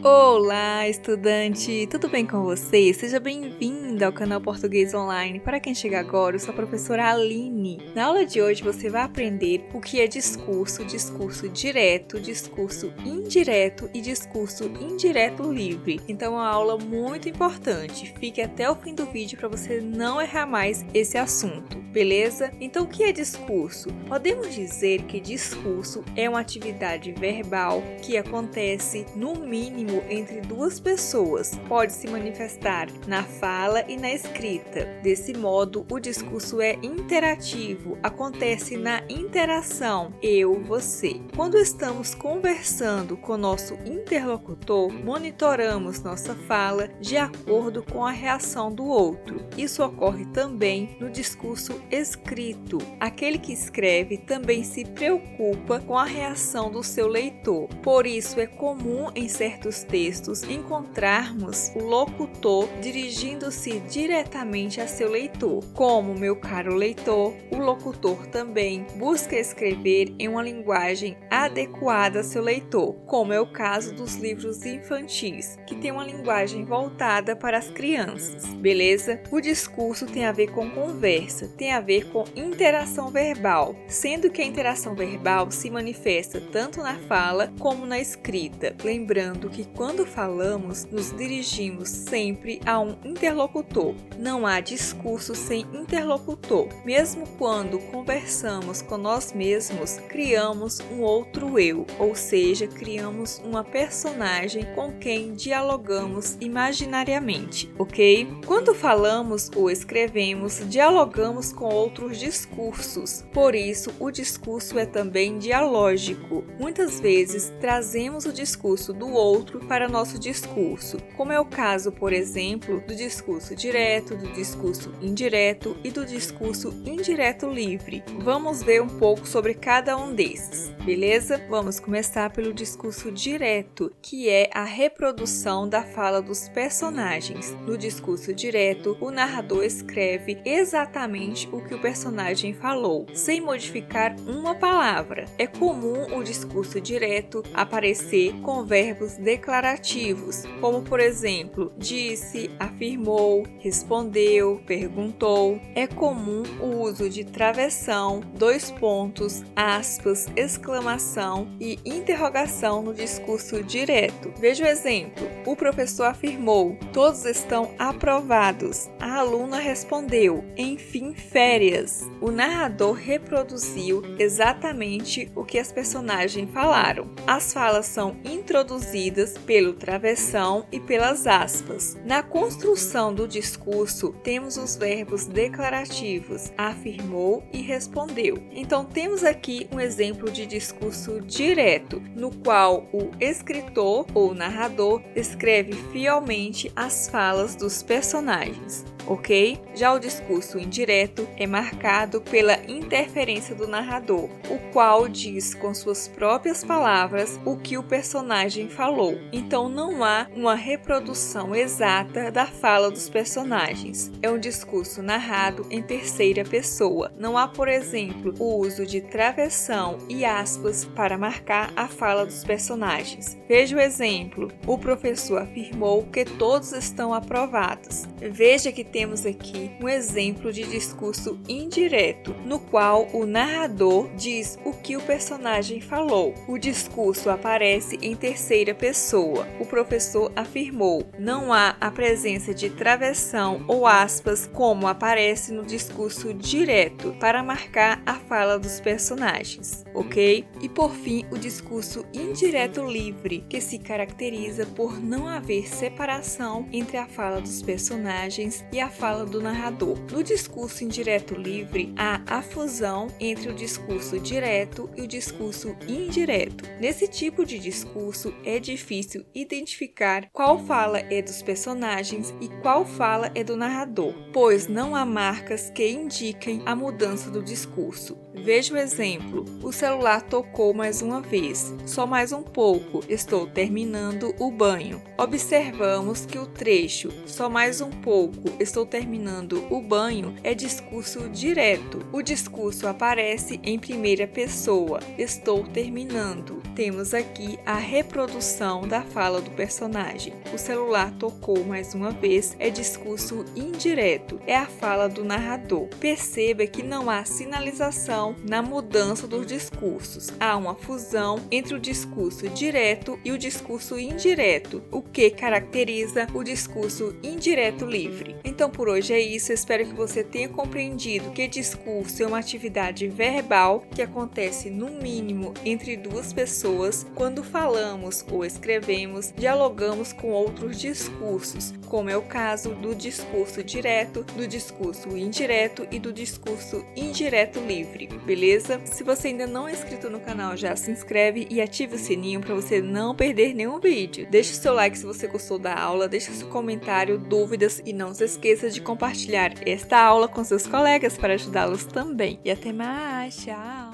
Olá, estudante! Tudo bem com você? Seja bem-vinda ao canal Português Online. Para quem chega agora, eu sou a professora Aline. Na aula de hoje você vai aprender o que é discurso, discurso direto, discurso indireto e discurso indireto livre. Então é uma aula muito importante. Fique até o fim do vídeo para você não errar mais esse assunto, beleza? Então o que é discurso? Podemos dizer que discurso é uma atividade verbal que acontece no mínimo entre duas pessoas, pode se manifestar na fala e na escrita. Desse modo, o discurso é interativo, acontece na interação eu-você. Quando estamos conversando com nosso interlocutor, monitoramos nossa fala de acordo com a reação do outro. Isso ocorre também no discurso escrito. Aquele que escreve também se preocupa com a reação do seu leitor. Por isso, é comum em certos textos encontrarmos o locutor dirigindo-se diretamente a seu leitor. Como, meu caro leitor, o locutor também busca escrever em uma linguagem adequada a seu leitor, como é o caso dos livros infantis, que tem uma linguagem voltada para as crianças, beleza? O discurso tem a ver com conversa, tem a ver com interação verbal, sendo que a interação verbal se manifesta tanto na fala como na escrita. Lembrando que quando falamos, nos dirigimos sempre a um interlocutor. Não há discurso sem interlocutor. Mesmo quando conversamos com nós mesmos, criamos um outro eu, ou seja, criamos uma personagem com quem dialogamos imaginariamente, ok? Quando falamos ou escrevemos, dialogamos com outros discursos. Por isso, o discurso é também dialógico. Muitas vezes, trazemos o discurso do outro para nosso discurso, como é o caso, por exemplo, do discurso direto, do discurso indireto e do discurso indireto livre. Vamos ver um pouco sobre cada um desses, beleza? Vamos começar pelo discurso direto, que é a reprodução da fala dos personagens. No discurso direto, o narrador escreve exatamente o que o personagem falou, sem modificar uma palavra. É comum o discurso direto aparecer com verbos declarativos, como por exemplo, disse, afirmou, respondeu, perguntou. É comum o uso de travessão, dois pontos, aspas, exclamação e interrogação no discurso direto. Veja o exemplo. O professor afirmou: todos estão aprovados. A aluna respondeu: enfim, férias. O narrador reproduziu exatamente o que as personagens falaram. As falas são introduzidas pelo travessão e pelas aspas. Na construção do discurso, temos os verbos declarativos, afirmou e respondeu. Então, temos aqui um exemplo de discurso direto, no qual o escritor ou narrador escreve fielmente as falas dos personagens, ok? Já o discurso indireto é marcado pela interferência do narrador, o qual diz com suas próprias palavras o que o personagem falou. Então não há uma reprodução exata da fala dos personagens. É um discurso narrado em terceira pessoa. Não há, por exemplo, o uso de travessão e aspas para marcar a fala dos personagens. Veja o exemplo. O professor afirmou que todos estão aprovados. Veja que temos aqui um exemplo de discurso indireto, no qual o narrador diz o que o personagem falou. O discurso aparece em terceira pessoa. O professor afirmou. Não há a presença de travessão ou aspas como aparece no discurso direto para marcar a fala dos personagens, ok? E por fim, o discurso indireto livre, que se caracteriza por não haver separação entre a fala dos personagens e a fala do narrador. No discurso indireto livre, há a fusão entre o discurso direto e o discurso indireto. Nesse tipo de discurso, é difícil identificar qual fala é dos personagens e qual fala é do narrador, pois não há marcas que indiquem a mudança do discurso. Veja o exemplo. O celular tocou mais uma vez. Só mais um pouco. Estou terminando o banho. Observamos que o trecho só mais um pouco. Estou terminando o banho é discurso direto. O discurso aparece em primeira pessoa. Estou terminando. Temos aqui a reprodução da fala do personagem. O celular tocou mais uma vez é discurso indireto. É a fala do narrador. Perceba que não há sinalização na mudança dos discursos. Há uma fusão entre o discurso direto e o discurso indireto, o que caracteriza o discurso indireto livre. Então, por hoje é isso. Eu espero que você tenha compreendido que discurso é uma atividade verbal que acontece no mínimo entre duas pessoas quando falamos ou escrevemos, dialogamos com outros discursos, como é o caso do discurso direto, do discurso indireto e do discurso indireto livre, beleza? Se você ainda não é inscrito no canal, já se inscreve e ative o sininho para você não perder nenhum vídeo. Deixe seu like se você gostou da aula, deixe seu comentário, dúvidas e não se esqueça de compartilhar esta aula com seus colegas para ajudá-los também. E até mais, tchau!